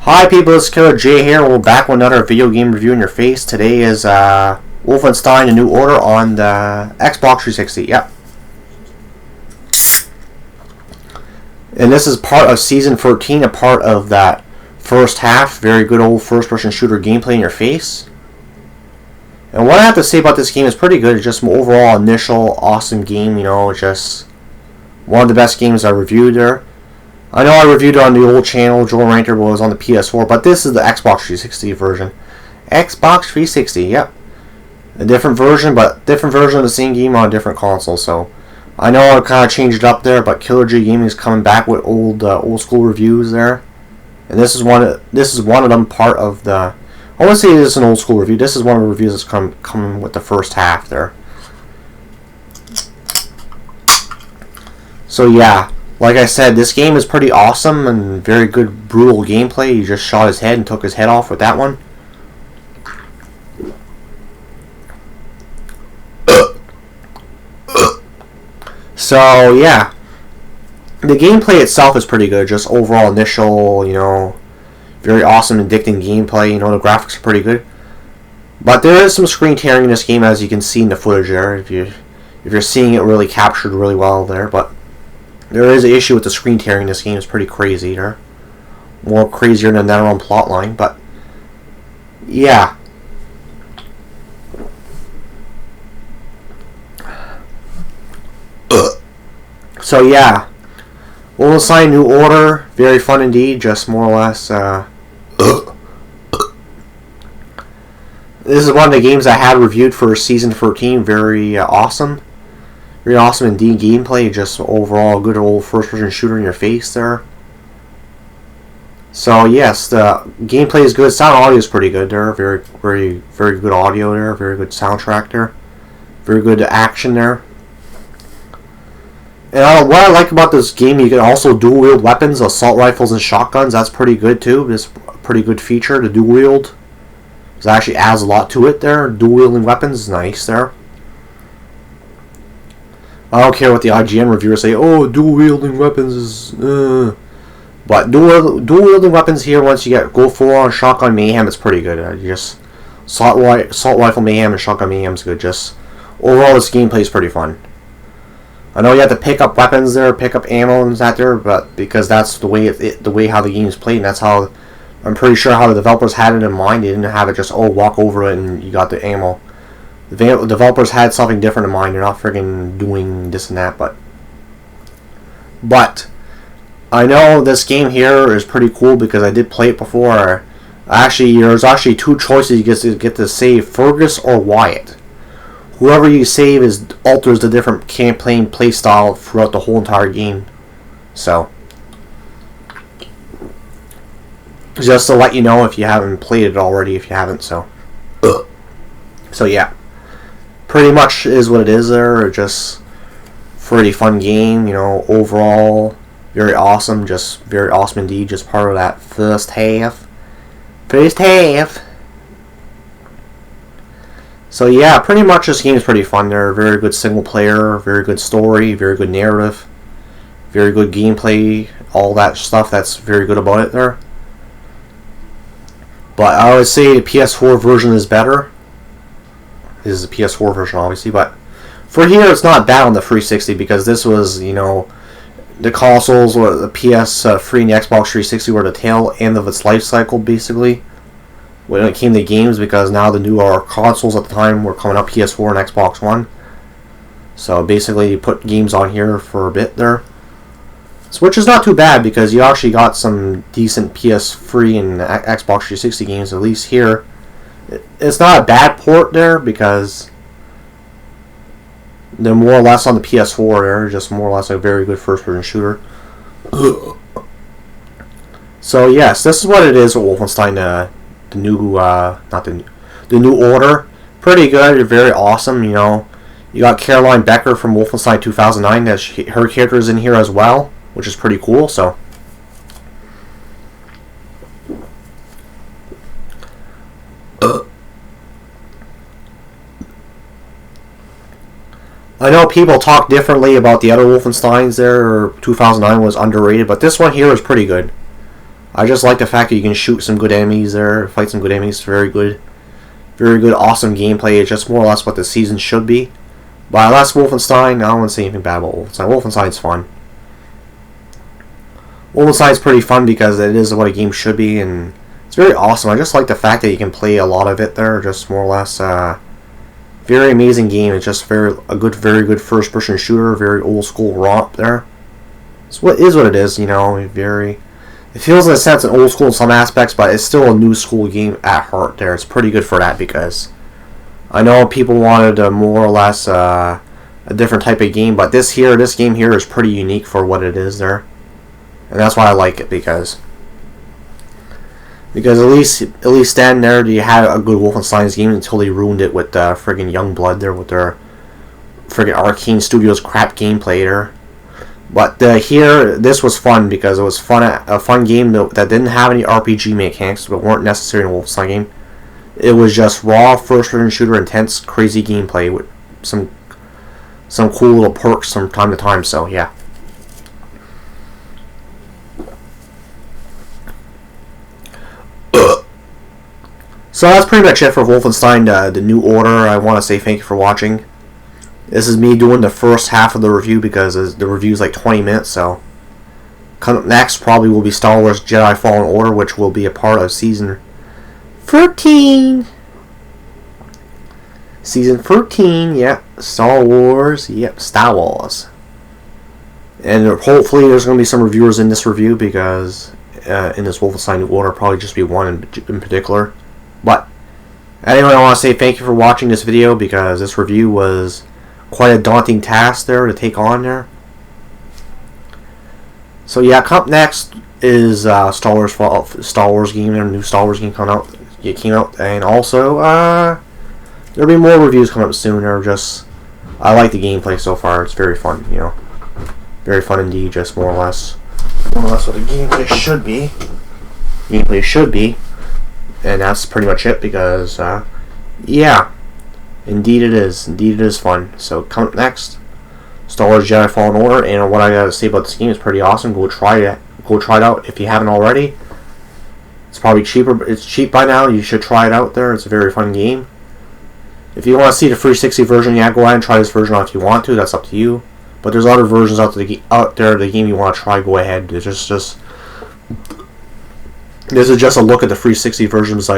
Hi people, it's Killer J here. We're back with another video game review in your face. Today is Wolfenstein The New Order on the Xbox 360. Yep. And this is part of Season 13, a part of that first half. Very good old first-person shooter gameplay in your face. And what I have to say about this game is pretty good. It's just an overall initial awesome game, you know. It's just one of the best games I reviewed there. I know I reviewed it on the old channel, Joel Ranter, but it was on the PS4, but this is the Xbox 360 version. Xbox 360, yep. A different version, but different version of the same game on a different console, so I know I kind of changed it up there, but Killer J Gaming is coming back with old school reviews there. And this is one of them, part of the, I want to say this is an old school review. This is one of the reviews that's coming with the first half there. So yeah. Like I said, this game is pretty awesome and very good, brutal gameplay. He just shot his head and took his head off with that one. So, yeah. The gameplay itself is pretty good. Just overall initial, you know, very awesome, addicting gameplay. You know, the graphics are pretty good. But there is some screen tearing in this game, as you can see in the footage there. If you're seeing it really captured really well there, but there is an issue with the screen tearing in this game. It's pretty crazy there. More crazier than that on plotline, but yeah. So yeah. Wolfenstein New Order, very fun indeed, just more or less this is one of the games I had reviewed for Season 13, very awesome. Very awesome indeed gameplay, just overall good old first-person shooter in your face there. So yes, the gameplay is good. Sound audio is pretty good there. Very good audio there. Very good soundtrack there. Very good action there. And what I like about this game, you can also dual wield weapons, assault rifles and shotguns. That's pretty good too. This a pretty good feature to dual wield. It actually adds a lot to it there. Dual wielding weapons is nice there. I don't care what the IGN reviewers say. Oh, dual wielding weapons is. But dual wielding weapons here, once you go full on shotgun mayhem, it's pretty good. You just assault rifle mayhem and shotgun mayhem is good. Just overall, this gameplay is pretty fun. I know you have to pick up weapons there, pick up ammo and that there, but because that's the way how the game is played, and that's how I'm pretty sure how the developers had it in mind. They didn't have it just walk over it and you got the ammo. The developers had something different in mind. They're not friggin' doing this and that, but I know this game here is pretty cool because I did play it before. Actually, there's actually two choices you get to save: Fergus or Wyatt. Whoever you save alters the different campaign play style throughout the whole entire game. So, just to let you know if you haven't played it already, if you haven't, so yeah. Pretty much is what it is there. Just pretty fun game, you know, overall very awesome, just very awesome indeed, just part of that first half. So yeah, pretty much this game is pretty fun there. Very good single player, very good story, very good narrative, very good gameplay, all that stuff that's very good about it there. But I would say the PS4 version is better. This is the PS4 version, obviously, but for here, it's not bad on the 360 because this was, you know, the consoles or the PS3 and the Xbox 360 were the tail end of its life cycle, basically, when it came to games, because now the newer consoles at the time were coming up, PS4 and Xbox One. So basically, you put games on here for a bit there, which is not too bad because you actually got some decent PS3 and Xbox 360 games, at least here. It's not a bad port there because they're more or less on the PS4 there, just more or less a very good first-person shooter. So yes, this is what it is with Wolfenstein, the New Order. Pretty good, very awesome. You know, you got Caroline Becker from Wolfenstein 2009. Her character is in here as well, which is pretty cool. So. I know people talk differently about the other Wolfensteins there, or 2009 was underrated, but this one here is pretty good. I just like the fact that you can shoot some good enemies there, fight some good enemies. Very good, awesome gameplay. It's just more or less what the season should be. But last Wolfenstein, I don't want to say anything bad about Wolfenstein. Wolfenstein's fun. Wolfenstein's pretty fun because it is what a game should be, and it's very awesome. I just like the fact that you can play a lot of it there, just more or less. Very amazing game. It's just very good first-person shooter, very old school romp there. It's what it is, you know. It feels in a sense an old school in some aspects, but it's still a new school game at heart. There, it's pretty good for that because I know people wanted a more or less a different type of game, but this game here is pretty unique for what it is there, and that's why I like it because at least then there you had a good Wolfenstein's game until they ruined it with friggin' Youngblood there with their friggin' Arcane Studios crap gameplay there. But here, this was fun because it was a fun game that didn't have any RPG mechanics, but weren't necessary in a Wolfenstein game. It was just raw first-person shooter, intense, crazy gameplay with some cool little perks from time to time. So yeah. So that's pretty much it for Wolfenstein The New Order. I want to say thank you for watching. This is me doing the first half of the review because the review is like 20 minutes, so coming up next probably will be Star Wars Jedi Fallen Order, which will be a part of Season 13. Season 13, yep. Star Wars, yep. Star Wars. And hopefully there's going to be some reviewers in this review because in this Wolfenstein New Order, probably just be one in particular. But anyway, I want to say thank you for watching this video because this review was quite a daunting task there to take on there. So yeah, coming up next is Star Wars game, their new Star Wars game coming out. It came out, and also there'll be more reviews coming up soon. I like the gameplay so far. It's very fun, you know, very fun indeed. Just more or less what the gameplay should be. And that's pretty much it because yeah. Indeed it is fun. So coming up next, Star Wars Jedi Fallen Order, and what I gotta say about this game is pretty awesome. Go try it out if you haven't already. It's probably cheaper. It's cheap by now. You should try it out there. It's a very fun game. If you want to see the 360 version, yeah, go ahead and try this version out if you want to. That's up to you. But there's other versions out there. The game you want to try, go ahead. This is just a look at the 360 versions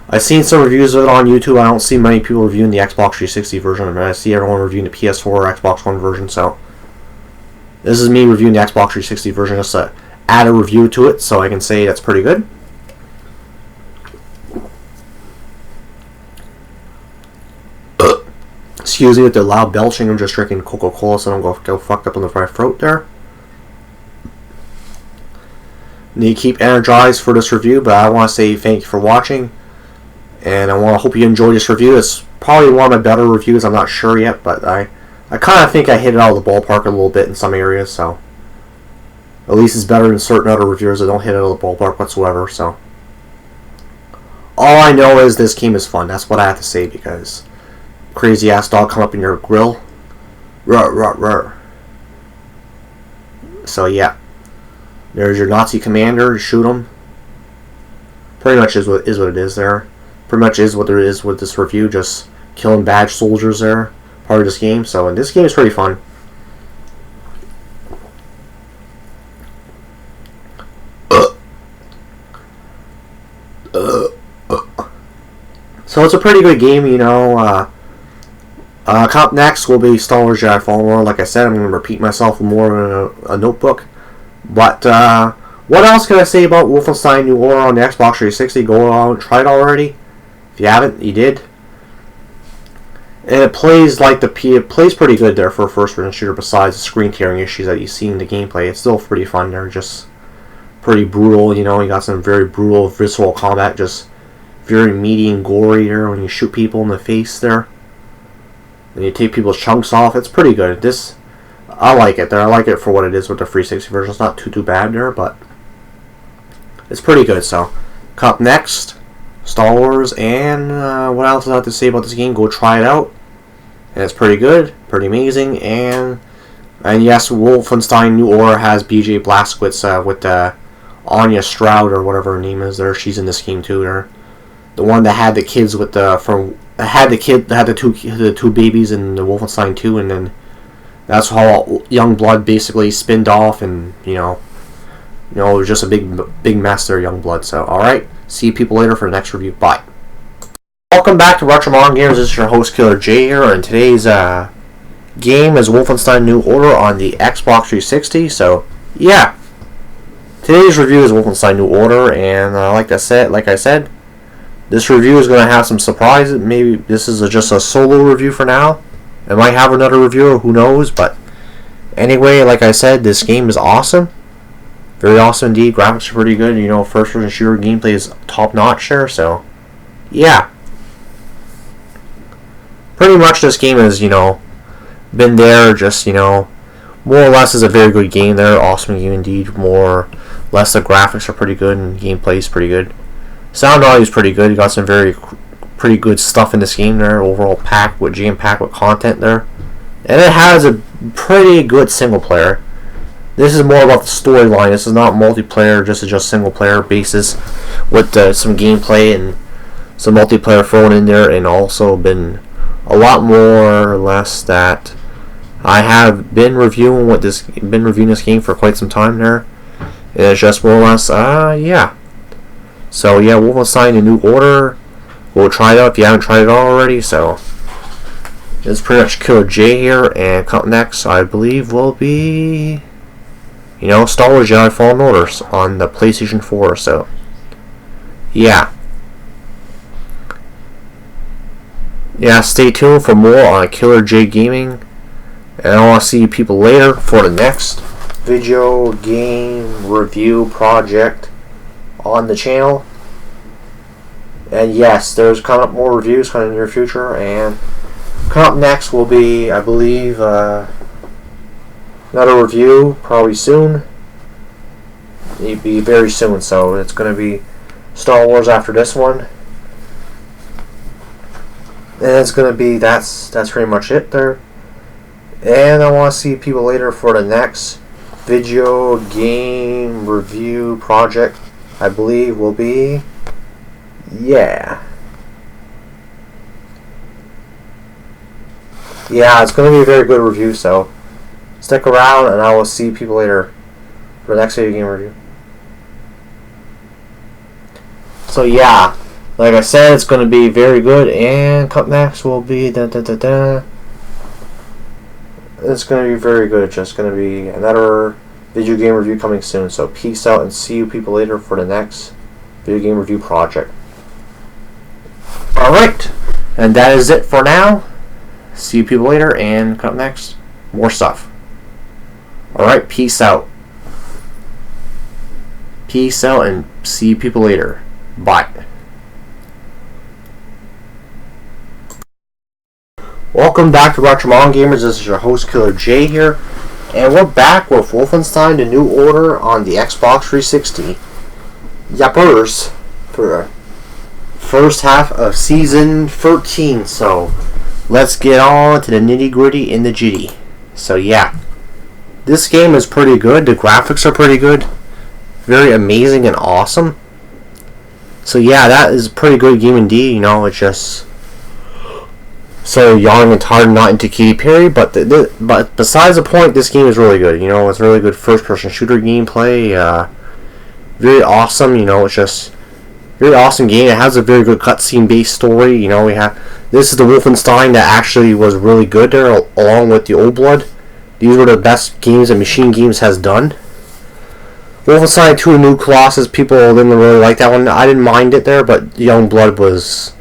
I've seen some reviews of it on YouTube. I don't see many people reviewing the Xbox 360 version. I mean, I see everyone reviewing the PS4 or Xbox One version. So this is me reviewing the Xbox 360 version just to add a review to it, so I can say that's pretty good. Excuse me with the loud belching. I'm just drinking Coca-Cola, so I don't go fucked up in the right throat there. Need to keep energized for this review, but I want to say thank you for watching. And I hope you enjoyed this review. It's probably one of my better reviews. I'm not sure yet, but I kind of think I hit it out of the ballpark a little bit in some areas. So at least it's better than certain other reviewers that don't hit it out of the ballpark whatsoever. So all I know is this game is fun. That's what I have to say because crazy ass dog come up in your grill. Ruh. So yeah, there's your Nazi commander. Shoot him. Pretty much is what it is there. Pretty much is what there is with this review, just killing bad soldiers there, part of this game. So, and this game is pretty fun. So it's a pretty good game, you know. Coming up next will be Star Wars Jedi Fallen Order. Like I said, I'm going to repeat myself more in a notebook. But what else can I say about Wolfenstein New Order on the Xbox 360? Go out and try it already. If you haven't, you did. And it plays it plays pretty good there for a first-person shooter. Besides the screen tearing issues that you see in the gameplay, it's still pretty fun there. Just pretty brutal, you know. You got some very brutal, visceral combat. Just very meaty and gory there when you shoot people in the face there. And you take people's chunks off. It's pretty good. I like it there. I like it for what it is with the 360 version. It's not too bad there, but it's pretty good. So, up next, Star Wars, and what else I have to say about this game? Go try it out. And it's pretty good, pretty amazing, and yes, Wolfenstein New Order has BJ Blazkowicz with Anya Stroud or whatever her name is there. She's in this game too. There, the one that had the kids with the the two babies in the Wolfenstein 2, and then that's how Youngblood basically spinned off, and it was just a big mess there, Youngblood. So all right, see you people later for the next review. Bye. Welcome back to Retro Modern Gamers. This is your host Killer J here, and today's game is Wolfenstein New Order on the Xbox 360. So yeah, today's review is Wolfenstein New Order, and like I said, this review is going to have some surprises. Maybe this is just a solo review for now. I might have another reviewer, who knows, but anyway, like I said, this game is awesome. Very awesome indeed. Graphics are pretty good. First-person shooter gameplay is top-notch there, so yeah. Pretty much this game has, been there, just, more or less is a very good game there. Awesome game indeed. More or less the graphics are pretty good and gameplay is pretty good. Sound audio is pretty good. You got some pretty good stuff in this game there. Overall jam-packed with content there. And it has a pretty good single player. This is more about the storyline. This is not multiplayer, just single player basis with some gameplay and some multiplayer thrown in there, and also been a lot more or less that I have been reviewing this game for quite some time there. And it's just more or less yeah. So yeah, Wolfenstein The New Order. We'll try it out if you haven't tried it already. So it's pretty much Killer J here, and up next I believe will be Star Wars Jedi Fallen Order on the PlayStation 4. So yeah. Yeah, stay tuned for more on Killer J Gaming, and I want to see you people later for the next video game review project on the channel. And yes, there's coming up more reviews coming in the near future, and coming up next will be, I believe, another review probably soon. It'll be very soon, so it's going to be Star Wars after this one. And it's going to be, that's pretty much it there. And I want to see people later for the next video game review project. I believe will be, yeah, it's going to be a very good review, so stick around and I will see people later for the next video game review. So yeah, like I said, it's going to be very good, and up next will be it's going to be very good. It's just going to be another video game review coming soon. So peace out and see you people later for the next video game review project. Alright, and that is it for now. See you people later, and up next, more stuff. Alright, peace out. Peace out and see you people later. Bye. Welcome back to Retro Modern Gamers. This is your host Killer J here, and we're back with Wolfenstein The New Order on the Xbox 360. Yappers for the first half of Season 13. So let's get on to the nitty gritty and the jitty. So yeah, this game is pretty good. The graphics are pretty good, very amazing and awesome. So yeah, that is a pretty good game indeed. It's just so young and tired, not into Katy Perry, but besides the point, this game is really good. It's really good first-person shooter gameplay. Very awesome. It's just very awesome game. It has a very good cutscene-based story. This is the Wolfenstein that actually was really good there, along with the Old Blood. These were the best games that Machine Games has done. Wolfenstein 2: New Colossus, people didn't really like that one. I didn't mind it there, but Youngblood was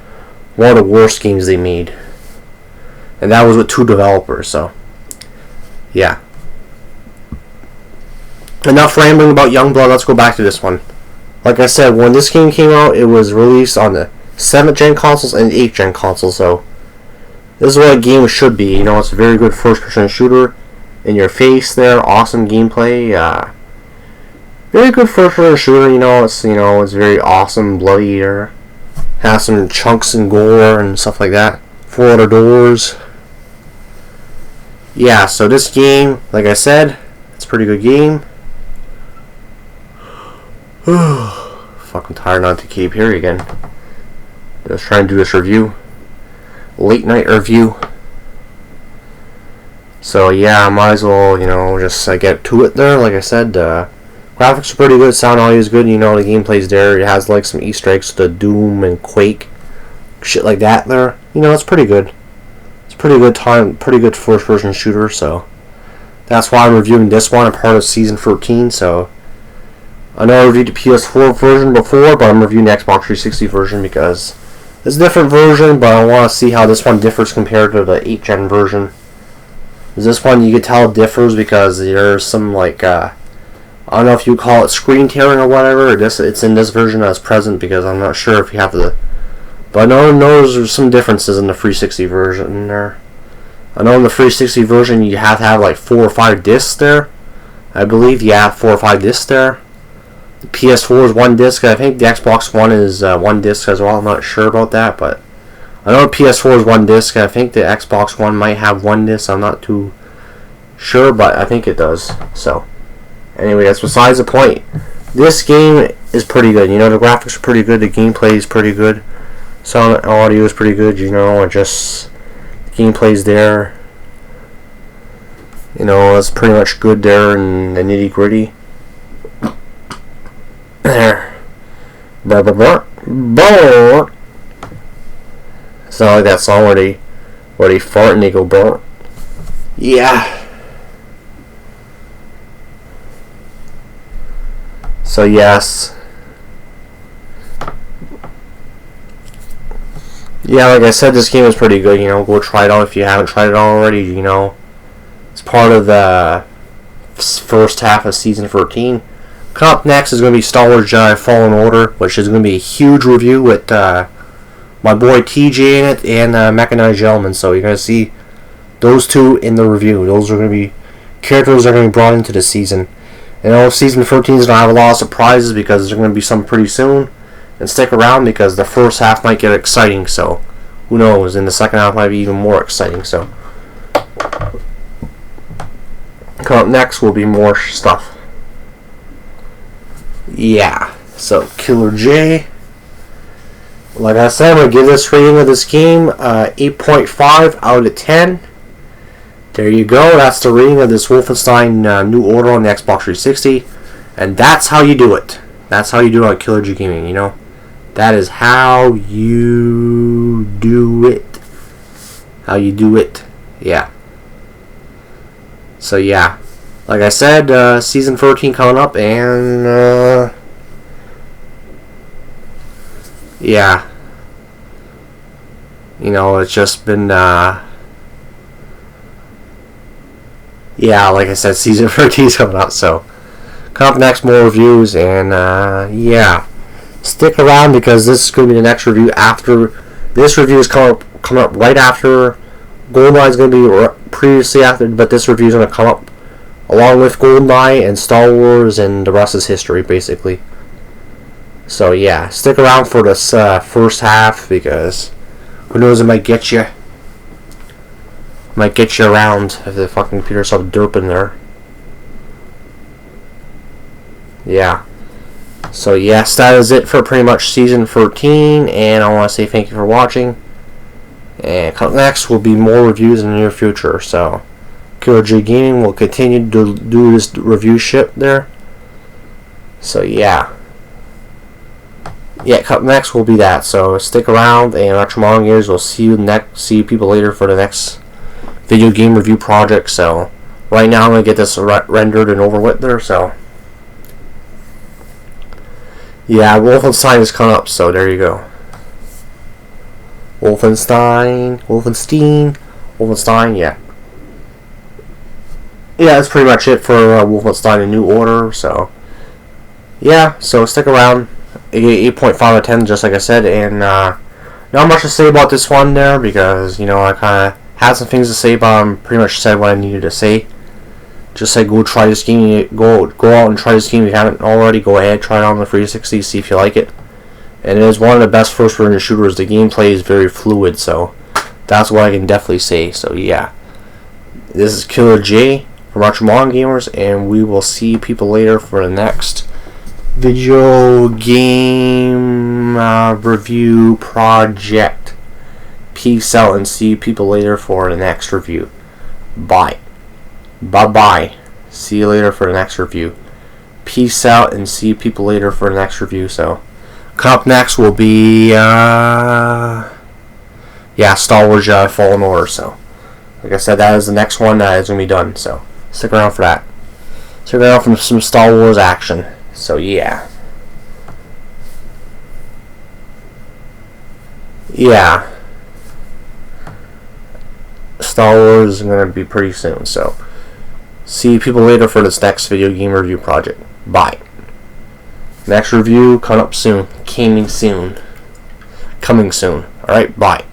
one of the worst games they made. And that was with 2 developers, so yeah. Enough rambling about Youngblood, let's go back to this one. Like I said, when this game came out, it was released on the 7th gen consoles and 8th gen consoles, so this is what a game should be. It's a very good first-person shooter. In your face there, awesome gameplay. Very good first-person shooter. It's very awesome, bloody there. Has some chunks and gore and stuff like that. 4 other doors. Yeah, so this game, like I said, it's a pretty good game. Fucking tired not to keep here again. Just trying to do this review. Late night review. So yeah, I might as well, just get to it there. Like I said, graphics are pretty good, sound audio is good, the gameplay's there. It has like some Easter eggs to Doom and Quake, shit like that there. It's pretty good. It's pretty good first person shooter, so that's why I'm reviewing this one, a part of Season 13, so I know I reviewed the PS4 version before, but I'm reviewing the Xbox 360 version because it's a different version, but I want to see how this one differs compared to the 8th gen version. This one, you can tell it differs because there's some, I don't know if you call it screen tearing or whatever. It's in this version as present because I'm not sure if you have the... But I know there's some differences in the 360 version there. I know in the 360 version you have to have 4 or 5 discs there. I believe you have 4 or 5 discs there. The PS4 is 1 disc. I think the Xbox One is 1 disc as well. I'm not sure about that, but I know PS4 is 1 disc. I think the Xbox One might have 1 disc. I'm not too sure, but I think it does. So, anyway, that's besides the point. This game is pretty good. The graphics are pretty good. The gameplay is pretty good. Sound and audio is pretty good. Just the gameplay's there. It's pretty much good there in the nitty gritty. There. It's not like that song where they fart and they go burr. Yeah. So yes. Yeah, like I said, this game is pretty good. Go try it out if you haven't tried it already. It's part of the first half of Season 13. Coming up next is going to be Star Wars Jedi Fallen Order, which is going to be a huge review with my boy TJ in it and Mechanized Gentleman. So you're going to see those two in the review. Those are going to be characters that are going to be brought into the season. And Season 13 is going to have a lot of surprises because there's going to be some pretty soon. And stick around because the first half might get exciting. So who knows? And the second half might be even more exciting. So coming up next will be more stuff. Yeah. So Killer J. Like I said, I'm going to give this rating of this game 8.5 out of 10. There you go. That's the rating of this Wolfenstein New Order on the Xbox 360. And that's how you do it. That's how you do it on Killer J Gaming, That is how you do it. How you do it. Yeah. So, yeah. Like I said, Season 13 coming up, and, yeah. It's just been, yeah, like I said, Season 13 is coming up, so come up next, more reviews, and, yeah. Stick around because this is going to be the next review after, this review is coming up right after, GoldenEye is going to be previously after, but this review is going to come up along with GoldenEye and Star Wars, and the rest is history, basically. So, yeah, stick around for this first half, because who knows, it might get you. Might get you around if the fucking computer starts derping there. Yeah. So, yes, that is it for pretty much Season 13, and I want to say thank you for watching. And coming next will be more reviews in the near future, so Killer J Gaming will continue to do this review shit there. So, yeah. Yeah, coming next will be that, so stick around, and Electromon Gears will see you people later for the next video game review project. So right now I'm going to get this rendered and over with there, so yeah, Wolfenstein is coming up, so there you go. Wolfenstein, yeah. Yeah, that's pretty much it for Wolfenstein The New Order, so yeah, so stick around. 8.5 out of 10, just like I said, and not much to say about this one there, because, I kind of had some things to say, but I pretty much said what I needed to say. Just say go try this game, go out and try this game if you haven't already. Go ahead, try it on the 360, see if you like it. And it is one of the best first-person shooters. The gameplay is very fluid, so that's what I can definitely say. So yeah, this is Killer J from Electromon Gamers, and we will see people later for the next video game review project. Peace out and see people later for the next review. Bye. Bye-bye. See you later for the next review. Peace out and see people later for the next review. So, coming up next will be, Star Wars Jedi Fallen Order. So, like I said, that is the next one that is going to be done. So, stick around for that. Stick around for some Star Wars action. So, yeah. Yeah. Star Wars is going to be pretty soon. So, see people later for this next video game review project. Bye. Next review coming up soon. Coming soon. Alright, bye.